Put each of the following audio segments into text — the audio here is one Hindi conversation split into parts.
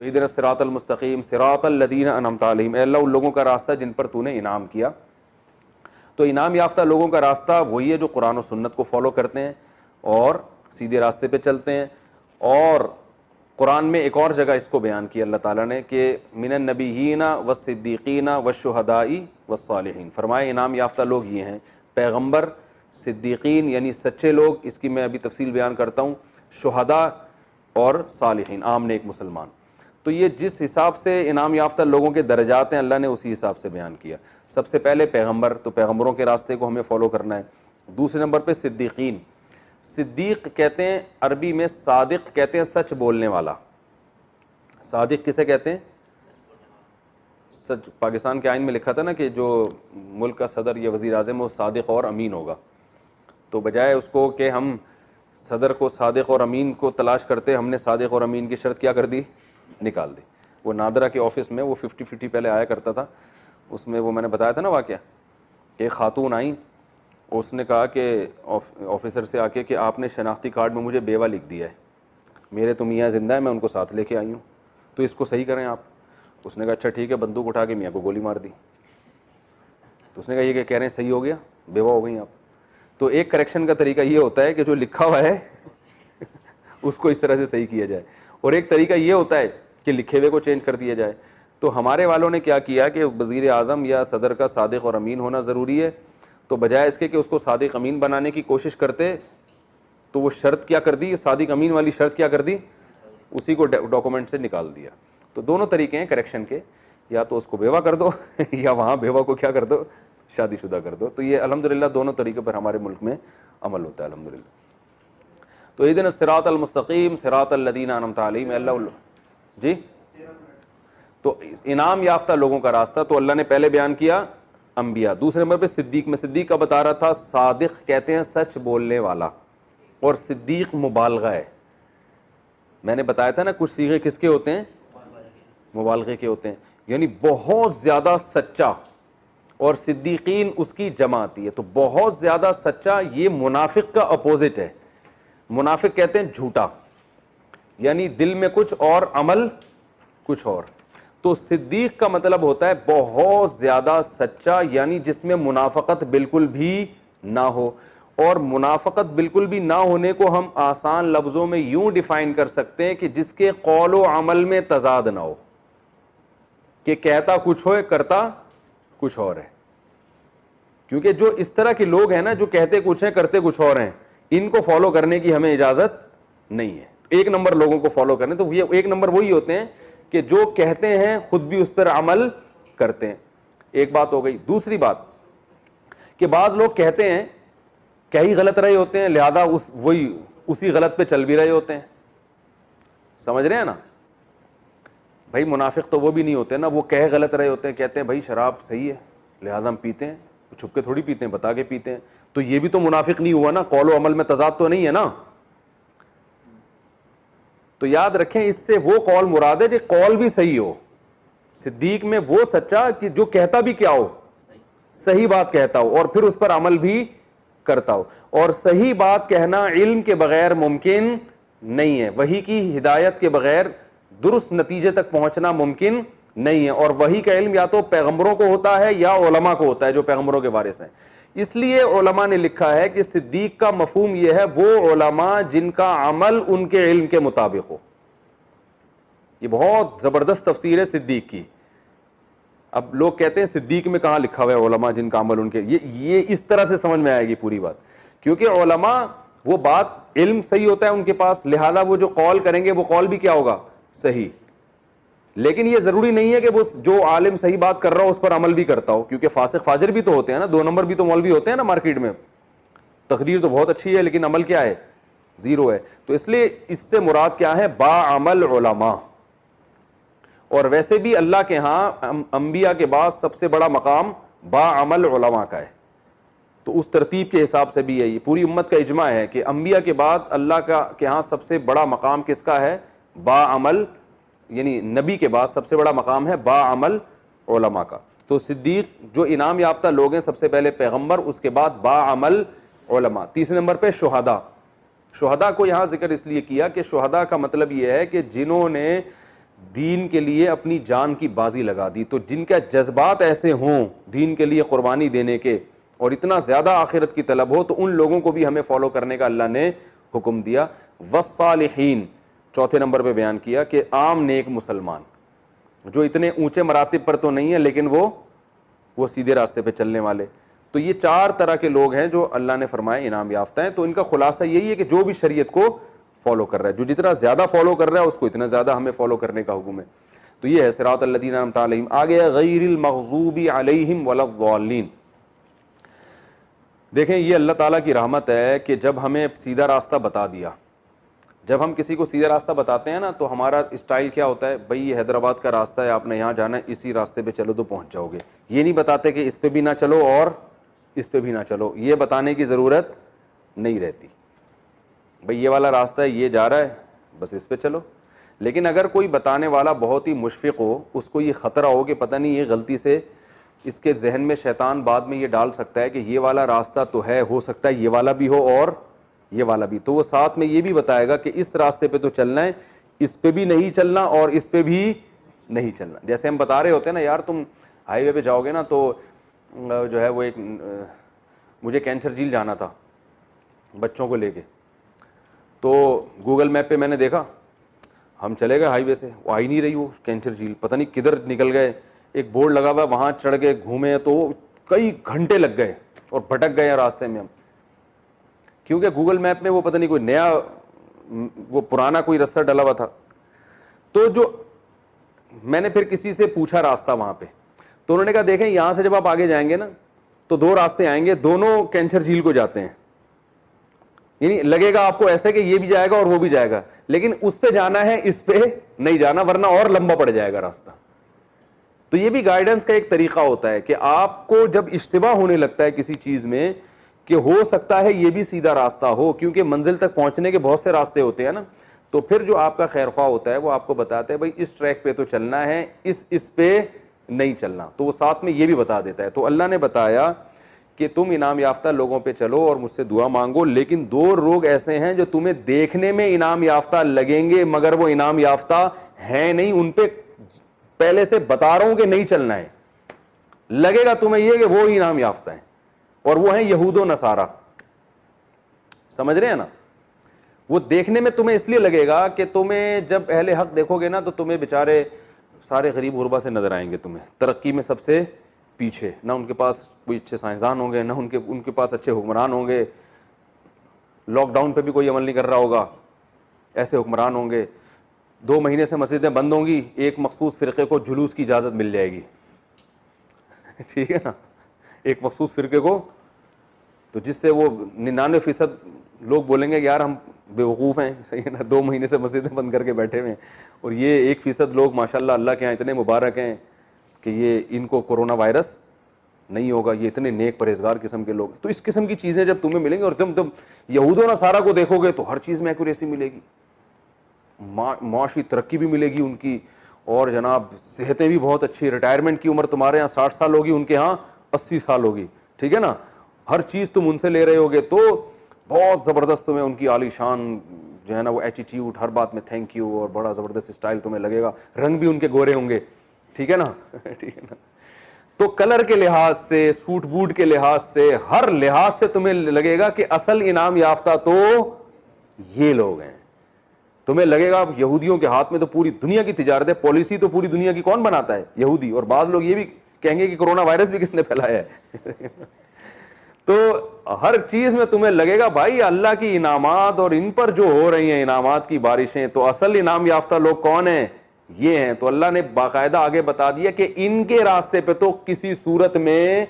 इहदिना सिरातल मुस्तकीम सिरातल लदीना अनअमता अलैहिम, अल्लाह उन लोगों का रास्ता जिन पर तूने इनाम किया। तो इनाम याफ्ता लोगों का रास्ता वही है जो कुरान और सुन्नत को फॉलो करते हैं और सीधे रास्ते पे चलते हैं। और कुरान में एक और जगह इसको बयान किया अल्लाह ताला ने कि मिनन नबीयीना वस्सिद्दीकीना वशुहदाई वस्सालिहीन, फरमाए इनाम याफ्ता लोग ये हैं पैगंबर, सिद्दीकीन यानी सच्चे लोग, इसकी मैं अभी तफसील बयान करता हूँ, शुहदा और सालिहीन आम नेक मुसलमान। तो ये जिस हिसाब से इनाम याफ्ता लोगों के दर्जात हैं अल्लाह ने उसी हिसाब से बयान किया। सबसे पहले पैगंबर, तो पैगंबरों के रास्ते को हमें फॉलो करना है। दूसरे नंबर पे सिद्दीकीन, सिद्दीक कहते हैं अरबी में, सादिक कहते हैं सच बोलने वाला। सादिक किसे कहते हैं? सच। पाकिस्तान के आइन में लिखा था ना कि जो मुल्क का सदर या वज़ीर आज़म वो सादिक और अमीन होगा, तो बजाय उसको कि हम सदर को सादिक और अमीन को तलाश करते, हमने सादिक और अमीन की शर्त क्या कर दी, निकाल दी। वो नादरा के ऑफिस में वो 50-50 पहले आया करता था, उसमें वो मैंने बताया था ना वाक़या कि खातून आई, उसने कहा कि ऑफिसर से आके कि आपने शनाख्ती कार्ड में मुझे बेवा लिख दिया है, मेरे तो मियाँ ज़िंदा है, मैं उनको साथ लेके आई हूँ, तो इसको सही करें आप। उसने कहा अच्छा ठीक है, बंदूक उठा के मियाँ को गोली मार दी। तो उसने कहा ये क्या कह रहे हैं, सही हो गया, बेवा हो गई आप। तो एक करेक्शन का तरीका ये होता है कि जो लिखा हुआ है उसको इस तरह से सही किया जाए, और एक तरीका ये होता है कि लिखे हुए को चेंज कर दिया जाए। तो हमारे वालों ने क्या किया कि वज़ीर आज़म या सदर का सादिक और अमीन होना ज़रूरी है, तो बजाय इसके कि उसको सादिक अमीन बनाने की कोशिश करते, तो वो शर्त क्या कर दी, सादिक अमीन वाली शर्त क्या कर दी, उसी को डॉक्यूमेंट से निकाल दिया। तो दोनों तरीके हैं करेक्शन के, या तो उसको बेवा कर दो या वहाँ बेवा को क्या कर दो, शादीशुदा कर दो। तो ये अल्हम्दुलिल्लाह दोनों तरीक़ों पर हमारे मुल्क में अमल होता है अल्हम्दुलिल्लाह। तो इहदिना सिरातल मुस्तकीम सिरातल लदीना अनअमता अलैहिम, अल्लाह जी। तो इनाम याफ्ता लोगों का रास्ता तो अल्लाह ने पहले बयान किया अंबिया। दूसरे नंबर पे सिद्दीक, में सिद्दीक का बता रहा था, सादिक कहते हैं सच बोलने वाला, और सिद्दीक मुबालगा है। मैंने बताया था ना कुछ सीगे किसके होते हैं, मुबालगे के होते हैं, यानी बहुत ज़्यादा सच्चा, और सिद्दीकीन उसकी जमा आती है। तो बहुत ज़्यादा सच्चा ये मुनाफिक का अपोजिट है। मुनाफिक कहते हैं झूठा, यानी दिल में कुछ और अमल कुछ और। तो सिद्दीक का मतलब होता है बहुत ज़्यादा सच्चा, यानी जिसमें मुनाफकत बिल्कुल भी ना हो। और मुनाफकत बिल्कुल भी ना होने को हम आसान लफ्ज़ों में यूं डिफाइन कर सकते हैं कि जिसके कौल व अमल में तजाद ना हो, कि कहता कुछ हो करता कुछ और है। क्योंकि जो इस तरह के लोग हैं ना, जो कहते कुछ हैं करते कुछ और हैं, इनको फॉलो करने की हमें इजाज़त नहीं है। एक नंबर लोगों को फॉलो करने, तो ये एक नंबर वही होते हैं कि जो कहते हैं खुद भी उस पर अमल करते हैं। एक बात हो गई। दूसरी बात कि बाज़ लोग कहते हैं, कह ही गलत रहे होते हैं, लिहाजा उसी गलत पे चल भी रहे होते हैं। समझ रहे हैं ना भाई, मुनाफिक तो वो भी नहीं होते ना, वो कह गलत रहे होते हैं, कहते हैं भाई शराब सही है लिहाजा हम पीते हैं, छुप के थोड़ी पीते हैं, बता के पीते हैं। तो ये भी तो मुनाफिक नहीं हुआ ना, कौल व अमल में तजाद तो नहीं है ना। तो याद रखें, इससे वो कौल मुराद है जो कौल भी सही हो। सिद्दीक में वो सच्चा कि जो कहता भी क्या हो, सही बात कहता हो और फिर उस पर अमल भी करता हो। और सही बात कहना इल्म के बगैर मुमकिन नहीं है, वही की हिदायत के बगैर दुरुस्त नतीजे तक पहुंचना मुमकिन नहीं है। और वही का इल्म या तो पैगंबरों को होता है या उलमा को होता है जो पैगंबरों के वारिस हैं। इसलिए उलमा ने लिखा है कि सिद्दीक का मफहूम यह है वो उलमा जिनका अमल उनके इल्म के मुताबिक हो। ये बहुत जबरदस्त तफसीर है सिद्दीक की। अब लोग कहते हैं सिद्दीक में कहां लिखा हुआ है उलमा जिनका अमल उनके, ये इस तरह से समझ में आएगी पूरी बात। क्योंकि उलमा वो बात इल्म सही होता है उनके पास, लिहाजा वो जो कौल करेंगे वो कौल भी क्या होगा, सही। लेकिन ये जरूरी नहीं है कि वो जो आलिम सही बात कर रहा हो उस पर अमल भी करता हो, क्योंकि फासिक फाजिर भी तो होते हैं ना, 2 नंबर भी तो मौलवी होते हैं ना मार्केट में। तकरीर तो बहुत अच्छी है लेकिन अमल क्या है, जीरो है। तो इसलिए इससे मुराद क्या है, बाअमल उलमा। और वैसे भी अल्लाह के यहां अंबिया के बाद सबसे बड़ा मकाम बाअमल उलमा का है। तो उस तरतीब के हिसाब से भी ये पूरी उम्मत का इजमा है कि अंबिया के बाद अल्लाह के यहाँ सबसे बड़ा मकाम किसका है, बाअमल, यानी नबी के बाद सबसे बड़ा मकाम है बाअमल उलमा का। तो सिद्दीक जो इनाम याफ्ता लोग हैं, सबसे पहले पैगंबर, उसके बाद बाअमल उलमा। तीसरे नंबर पे शुहदा। शुहदा को यहाँ जिक्र इसलिए किया कि शुहदा का मतलब यह है कि जिन्होंने दीन के लिए अपनी जान की बाजी लगा दी। तो जिनका जज्बात ऐसे हों दीन के लिए कुर्बानी देने के और इतना ज़्यादा आखिरत की तलब हो, तो उन लोगों को भी हमें फॉलो करने का अल्लाह ने हुक्म दिया। वस्सालिहीन चौथे नंबर पे बयान किया कि आम नेक मुसलमान जो इतने ऊंचे मरातिब पर तो नहीं है, लेकिन वो सीधे रास्ते पे चलने वाले। तो ये 4 तरह के लोग हैं जो अल्लाह ने फरमाए इनाम याफ्ता हैं। तो इनका खुलासा यही है कि जो भी शरीयत को फॉलो कर रहा है, जो जितना ज्यादा फॉलो कर रहा है उसको इतना ज्यादा हमें फॉलो करने का हुक्म है। तो ये है सिरात अल्लज़ीना अनअमता अलैहिम। आगे गैरिल मग़ज़ूबी अलैहिम वलद्दाल्लीन। देखें, ये अल्लाह ताला की रहमत है कि जब हमें सीधा रास्ता बता दिया, जब हम किसी को सीधा रास्ता बताते हैं ना, तो हमारा स्टाइल क्या होता है, भाई ये हैदराबाद का रास्ता है, आपने यहाँ जाना है, इसी रास्ते पे चलो तो पहुँच जाओगे। ये नहीं बताते कि इस पे भी ना चलो और इस पे भी ना चलो, ये बताने की ज़रूरत नहीं रहती। भाई ये वाला रास्ता है, ये जा रहा है, बस इस पे चलो। लेकिन अगर कोई बताने वाला बहुत ही मुशफ़िक़ हो, उसको ये ख़तरा हो कि पता नहीं ये गलती से इसके जहन में शैतान बाद में ये डाल सकता है कि ये वाला रास्ता तो है, हो सकता है ये वाला भी हो और ये वाला भी, तो वो साथ में ये भी बताएगा कि इस रास्ते पे तो चलना है, इस पे भी नहीं चलना और इस पे भी नहीं चलना। जैसे हम बता रहे होते हैं ना, यार तुम हाईवे पे जाओगे ना तो जो है वो एक मुझे कैंसर झील जाना था बच्चों को लेके, तो गूगल मैप पे मैंने देखा, हम चले गए हाईवे से, वो आ ही नहीं रही वो कैंसर झील, पता नहीं किधर निकल गए। एक बोर्ड लगा हुआ, वहाँ चढ़ के घूमे तो कई घंटे लग गए और भटक गए रास्ते में हम, क्योंकि गूगल मैप में वो पता नहीं कोई नया, वो पुराना कोई रास्ता डला हुआ था। तो जो मैंने फिर किसी से पूछा रास्ता वहाँ पे, तो उन्होंने कहा देखें यहाँ से जब आप आगे जाएंगे ना तो 2 रास्ते आएंगे, दोनों कैंसर झील को जाते हैं। यानी लगेगा आपको ऐसे कि ये भी जाएगा और वो भी जाएगा, लेकिन उस पे जाना है, इस पे नहीं जाना, वरना और लंबा पड़ जाएगा रास्ता। तो ये भी गाइडेंस का एक तरीका होता है कि आपको जब इश्तिबाह होने लगता है किसी चीज में कि हो सकता है ये भी सीधा रास्ता हो, क्योंकि मंजिल तक पहुंचने के बहुत से रास्ते होते हैं ना, तो फिर जो आपका खैरख्वाह होता है वो आपको बताता है भाई इस ट्रैक पे तो चलना है, इस पे नहीं चलना, तो वो साथ में ये भी बता देता है। तो अल्लाह ने बताया कि तुम इनाम याफ्ता लोगों पे चलो और मुझसे दुआ मांगो, लेकिन 2 लोग ऐसे हैं जो तुम्हें देखने में इनाम याफ्ता लगेंगे मगर वो इनाम याफ्ता है नहीं, उन पे पहले से बता रहा हूं कि नहीं चलना है। लगेगा तुम्हें ये कि वो इनाम याफ्ता है, और वो है यहूदो नसारा। समझ रहे हैं ना? वो देखने में तुम्हें इसलिए लगेगा कि तुम्हें जब अहले हक देखोगे ना तो तुम्हें बेचारे सारे गरीब गुरबा से नजर आएंगे, तुम्हें तरक्की में सबसे पीछे, ना उनके पास कोई अच्छे साइंसदान होंगे, ना उनके पास अच्छे हुक्मरान होंगे, लॉकडाउन पे भी कोई अमल नहीं कर रहा होगा, ऐसे हुक्मरान होंगे। 2 महीने से मस्जिदें बंद होंगी, एक मखसूस फ़िरक़े को जुलूस की इजाज़त मिल जाएगी। ठीक है ना, एक मखसूस फ़िरक़े को, तो जिससे वो 99% लोग बोलेंगे कि यार हम बेवकूफ़ हैं, सही है ना, 2 महीने से मस्जिदें बंद करके बैठे हुए हैं, और ये 1% लोग माशाल्लाह अल्लाह के यहाँ इतने मुबारक हैं कि ये इनको कोरोना वायरस नहीं होगा, ये इतने नेक परहेजगार किस्म के लोग। तो इस किस्म की चीज़ें जब तुम्हें मिलेंगी, और तुम यहूदो नसारा को देखोगे तो हर चीज़ में एक्यूरेसी मिलेगी, माशी तरक्की भी मिलेगी उनकी, और जनाब सेहतें भी बहुत अच्छी, रिटायरमेंट की उम्र तुम्हारे यहाँ 60 साल होगी, उनके यहाँ 80 साल होगी। ठीक है ना, हर चीज़ तुम उनसे ले रहे होगे, तो बहुत ज़बरदस्त तुम्हें उनकी आलीशान जो है ना वो एटीट्यूड, हर बात में थैंक यू, और बड़ा ज़बरदस्त स्टाइल तुम्हें लगेगा, रंग भी उनके गोरे होंगे। ठीक है ना ठीक है ना। तो कलर के लिहाज से, सूट बूट के लिहाज से, हर लिहाज से तुम्हें लगेगा कि असल इनाम याफ्ता तो ये लोग हैं। तुम्हें लगेगा यहूदियों के हाथ में तो पूरी दुनिया की तिजारत है, पॉलिसी तो पूरी दुनिया की कौन बनाता है? यहूदी। और बाद लोग ये भी कहेंगे कि कोरोना वायरस भी किसने फैलाया है तो हर चीज में तुम्हें लगेगा भाई अल्लाह की इनामात, और इन पर जो हो रही हैं इनामात की बारिशें, तो असल इनाम याफ्ता लोग कौन हैं? ये हैं। तो अल्लाह ने बाकायदा आगे बता दिया कि इनके रास्ते पे तो किसी सूरत में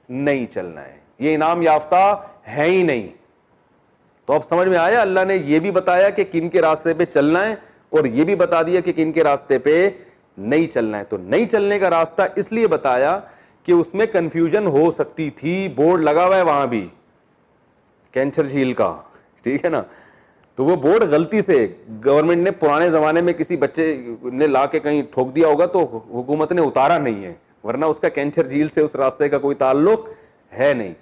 नहीं चलना है, ये इनाम याफ्ता है ही नहीं। तो अब समझ में आया, अल्लाह ने यह भी बताया कि किन के रास्ते पे चलना है, और यह भी बता दिया कि किन के रास्ते पे नहीं चलना है। तो नहीं चलने का रास्ता इसलिए बताया कि उसमें कंफ्यूजन हो सकती थी, बोर्ड लगा हुआ है वहां भी कैंसर झील का, ठीक है ना, तो वो बोर्ड गलती से गवर्नमेंट ने पुराने जमाने में किसी बच्चे ने ला के कहीं ठोक दिया होगा, तो हुकूमत ने उतारा नहीं है, वरना उसका कैंसर झील से उस रास्ते का कोई ताल्लुक है नहीं।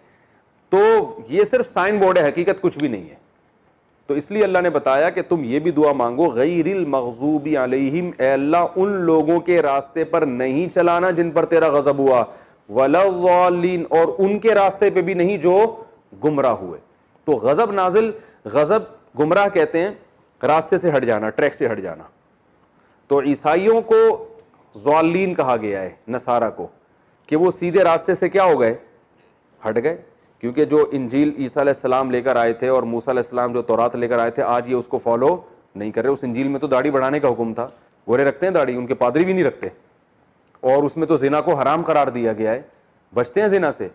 तो ये सिर्फ साइन बोर्ड है, हकीकत कुछ भी नहीं है। तो इसलिए अल्लाह ने बताया कि तुम ये भी दुआ मांगो, गैरिल मग़ज़ूबी अलैहिम, ए अल्लाह उन लोगों के रास्ते पर नहीं चलाना जिन पर तेरा गजब हुआ, वलज़्ज़ालीन, और उनके रास्ते पे भी नहीं जो गुमराह हुए। तो गजब नाजिल, गजब गुमराह कहते हैं रास्ते से हट जाना, ट्रैक से हट जाना। तो ईसाइयों को ज़ालीन कहा गया है, नसारा को, कि वो सीधे रास्ते से क्या हो गए, हट गए। क्योंकि जो इंजील ईसा अलैहिस्सलाम लेकर आए थे और मूसा अलैहिस्सलाम जो तौरात लेकर आए थे, आज ये उसको फॉलो नहीं कर रहे। उस इंजील में तो दाढ़ी बढ़ाने का हुक्म था, गोरे रखते हैं दाढ़ी, उनके पादरी भी नहीं रखते, और उसमें तो जिना को हराम करार दिया गया है। बचते हैं जिना से?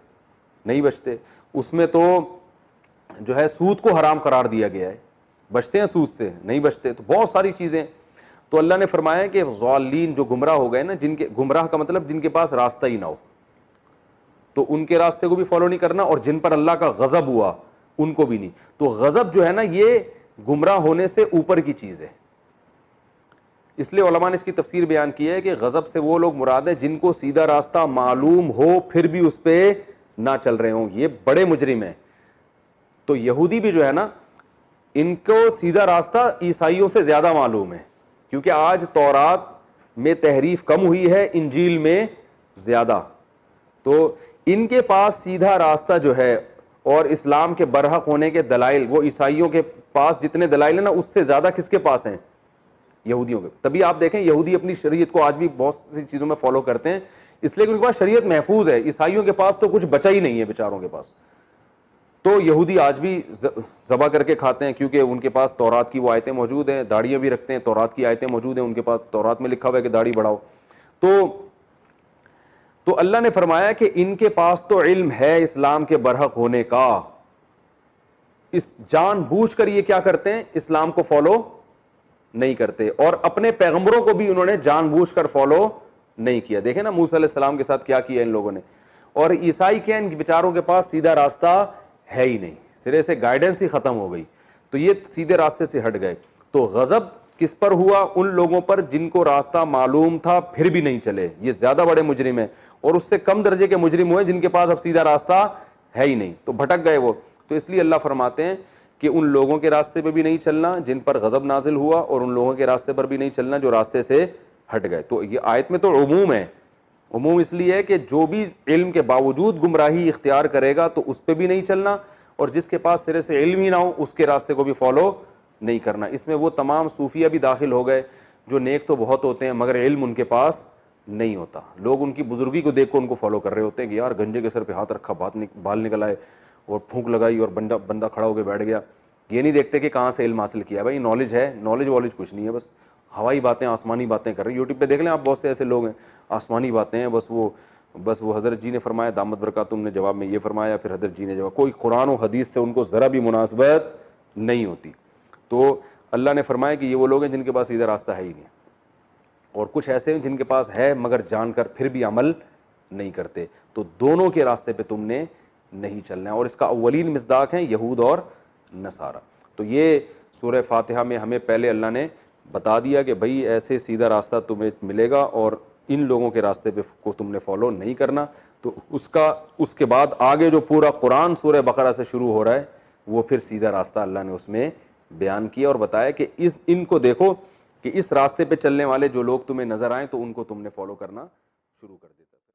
नहीं बचते। उसमें तो जो है सूद को हराम करार दिया गया है, बचते हैं सूद से? नहीं बचते। तो बहुत सारी चीजें। तो अल्लाह ने फरमाया कि ज़ालीन, जो गुमराह हो गए ना, जिनके, गुमराह का मतलब जिनके पास रास्ता ही ना हो, तो उनके रास्ते को भी फॉलो नहीं करना, और जिन पर अल्लाह का गजब हुआ उनको भी नहीं। तो गजब जो है ना, ये गुमराह होने से ऊपर की चीज है। इसलिए उलमा ने इसकी तफसीर बयान की है कि गजब से वो लोग मुराद है जिनको सीधा रास्ता मालूम हो फिर भी उस पर ना चल रहे हों, ये बड़े मुजरिम हैं। तो यहूदी भी जो है ना, इनको सीधा रास्ता ईसाइयों से ज्यादा मालूम है, क्योंकि आज तौरात में तहरीफ कम हुई है, इंजील में ज्यादा। तो इनके पास सीधा रास्ता जो है और इस्लाम के बरहक होने के दलाइल, वो ईसाइयों के पास जितने दलाइल है ना, उससे ज्यादा किसके पास हैं? यहूदियों के। तभी आप देखें यहूदी अपनी शरीयत को आज भी बहुत सी चीजों में फॉलो करते हैं, इसलिए कि उनके पास शरीयत महफूज है। ईसाइयों के पास तो कुछ बचा ही नहीं है बेचारों के पास। तो यहूदी आज भी ज़बा करके खाते हैं, क्योंकि उनके पास तौरात की वो आयतें मौजूद हैं, दाढ़ियाँ भी रखते हैं, तौरात की आयतें मौजूद हैं उनके पास, तौरात में लिखा हुआ है कि दाढ़ी बढ़ाओ। तो अल्लाह ने फरमाया कि इनके पास तो इल्म है इस्लाम के बरहक होने का, इस जानबूझकर ये क्या करते हैं, इस्लाम को फॉलो नहीं करते, और अपने पैगंबरों को भी उन्होंने जानबूझकर फॉलो नहीं किया। देखें ना मूसा अलैहिस्सलाम के साथ क्या किया इन लोगों ने। और ईसाई क्या, इन बेचारों के पास सीधा रास्ता है ही नहीं, सिरे से गाइडेंस ही खत्म हो गई, तो ये सीधे रास्ते से हट गए। तो गजब किस पर हुआ? उन लोगों पर जिनको रास्ता मालूम था फिर भी नहीं चले, ये ज्यादा बड़े मुजरिम है। और उससे कम दर्जे के मुजरिम हुए जिनके पास अब सीधा रास्ता है ही नहीं, तो भटक गए वो। तो इसलिए अल्लाह फरमाते हैं कि उन लोगों के रास्ते पे भी नहीं चलना जिन पर गजब नाजिल हुआ, और उन लोगों के रास्ते पर भी नहीं चलना जो रास्ते से हट गए। तो ये आयत में तो उमूम है। उमूम इसलिए है कि जो भी इल्म के बावजूद गुमराही इख्तियार करेगा तो उस पर भी नहीं चलना, और जिसके पास सिरे से इल्म ही ना हो उसके रास्ते को भी फॉलो नहीं करना। इसमें वो तमाम सूफिया भी दाखिल हो गए जो नेक तो बहुत होते हैं मगर इल्म उनके पास नहीं होता। लोग उनकी बुजुर्गी को देख कर उनको फॉलो कर रहे होते हैं कि यार गंजे के सर पे हाथ रखा, बाल निकल आए और फूंक लगाई और बंदा खड़ा होकर बैठ गया। ये नहीं देखते कि कहाँ से इल्म हासिल किया। भाई नॉलेज है, नॉलेज वॉलेज कुछ नहीं है, बस हवाई बातें, आसमानी बातें कर रहे हैं। यूट्यूब पे देख लें आप, बहुत से ऐसे लोग हैं, आसमानी बातें हैं, बस वो हज़रत जी ने फरमाया, दामद बरकातुहू ने जवाब में ये फरमाया, फिर हज़रत जी ने जवाब, कोई कुरान और हदीस से उनको ज़रा भी मुनासबत नहीं होती। तो अल्लाह ने फरमाया कि ये वो लोग हैं जिनके पास सीधा रास्ता है ही नहीं, और कुछ ऐसे हैं जिनके पास है मगर जानकर फिर भी अमल नहीं करते। तो दोनों के रास्ते पे तुमने नहीं चलना है, और इसका अव्वलीन मिस्दाक है यहूद और नसारा। तो ये सूरह फातिहा में हमें पहले अल्लाह ने बता दिया कि भाई ऐसे सीधा रास्ता तुम्हें मिलेगा और इन लोगों के रास्ते पे को तुमने फॉलो नहीं करना। तो उसके बाद आगे जो पूरा कुरान सूरह बकरा से शुरू हो रहा है वो फिर सीधा रास्ता अल्लाह ने उसमें बयान किया और बताया कि इनको देखो कि इस रास्ते पे चलने वाले जो लोग तुम्हें नजर आए तो उनको तुमने फॉलो करना शुरू कर दिया।